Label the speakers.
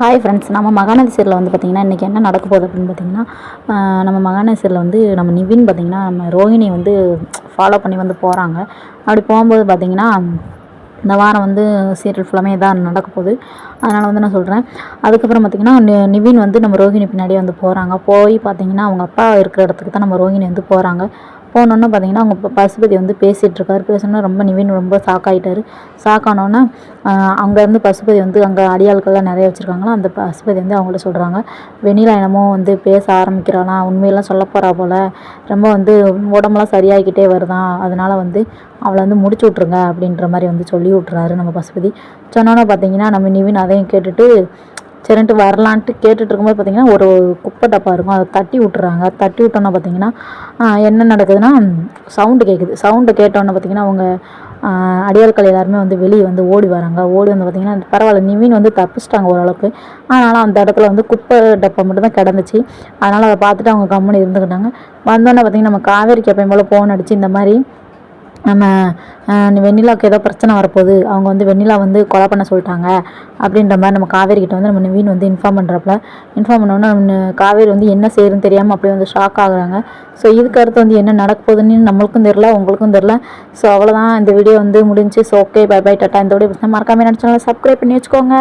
Speaker 1: Hi friends, நம்ம மகாநதி சீரியலில் வந்து பார்த்திங்கன்னா இன்றைக்கி என்ன நடக்க போகுது அப்படின்னு பார்த்திங்கன்னா, நம்ம மகாநதி சீரியலில் வந்து நம்ம நிவின் பார்த்திங்கன்னா நம்ம ரோஹிணி வந்து ஃபாலோ பண்ணி வந்து போகிறாங்க. அப்படி போகும்போது பார்த்திங்கன்னா இந்த வாரம் வந்து சீரியல் ஃபுல்லாமே இதான் நடக்க போகுது. அதனால் வந்து நான் சொல்கிறேன். அதுக்கப்புறம் பார்த்திங்கன்னா நிவின் வந்து நம்ம ரோஹிணி பின்னாடியே வந்து போகிறாங்க. போய் பார்த்திங்கன்னா அவங்க அப்பா இருக்கிற இடத்துக்கு தான் நம்ம ரோஹிணி வந்து போகிறாங்க. போனோன்னே பார்த்திங்கன்னா அவங்க பசுபதி வந்து பேசிகிட்ருக்காரு. பேசணுன்னா ரொம்ப நிவின் ரொம்ப ஷாக் ஆகிட்டார். ஷாக் ஆனோன்னே அங்கேருந்து பசுபதி வந்து அங்கே அடியாட்கள்லாம் நிறைய வச்சுருக்காங்களா, அந்த பசுபதி வந்து அவங்கள்ட்ட சொல்கிறாங்க, வெண்ணிலா என்னமோ வந்து பேச ஆரம்பிக்கிறானா, உண்மையெல்லாம் சொல்ல போகிறா போல், ரொம்ப வந்து உடம்புலாம் சரியாகிக்கிட்டே வருதான், அதனால் வந்து அவளை வந்து முடிச்சு விட்ருங்க அப்படின்ற மாதிரி வந்து சொல்லி விட்றாரு நம்ம பசுபதி. சொன்னோன்னே பார்த்திங்கன்னா நம்ம நிவின் அதையும் கேட்டுட்டு சரின்ட்டு வரலான்ட்டு கேட்டுட்டு இருக்கும்போது பார்த்திங்கன்னா ஒரு குப்பை டப்பா இருக்கும், அதை தட்டி விட்டுறாங்க. தட்டி விட்டோன்னா பார்த்திங்கன்னா என்ன நடக்குதுன்னா சவுண்டு கேட்குது. சவுண்டு கேட்டோன்னே பார்த்திங்கன்னா அவங்க அடியாட்கள் எல்லாருமே வந்து வெளியே வந்து ஓடி வராங்க. ஓடி வந்து பார்த்திங்கன்னா பரவாயில்ல, நிவின் வந்து தப்பிச்சிட்டாங்க ஓரளவுக்கு. ஆனாலும் அந்த இடத்துல வந்து குப்பை டப்பா மட்டும் தான் கிடந்துச்சு. அதனால் அதை பார்த்துட்டு அவங்க கம்முன்னு இருந்துக்கிட்டாங்க. வந்தோன்னே பார்த்திங்கன்னா நம்ம காவேரிக்கு எப்பயும் போல் ஃபோன் அடித்து இந்த மாதிரி நம்ம வெண்ணிலாவுக்கு ஏதோ பிரச்சனை வரப்போகுது, அவங்க வந்து வெண்ணிலா வந்து கொலை பண்ண சொல்லிட்டாங்க அப்படின்ற மாதிரி நம்ம காவேரிக்கிட்ட வந்து நம்ம நிவின் வந்து இன்ஃபார்ம் பண்ணுறப்பல, இன்ஃபார்ம் பண்ணோன்னா நம்ம காவேரி வந்து என்ன செய்யறதுன்னு தெரியாமல் அப்படியே வந்து ஷாக் ஆகுறாங்க. ஸோ இதுக்கு அடுத்து வந்து என்ன நடக்க போகுதுன்னு நம்மளுக்கும் தெரில, உங்களுக்கும் தெரில. ஸோ அவ்வளோதான், இந்த வீடியோ வந்து முடிஞ்சு. So okay, bye bye, tata. இந்த வீடியோ மறக்காமல் என்ன சேனலை சப்ஸ்கிரைப் பண்ணி வச்சுக்கோங்க.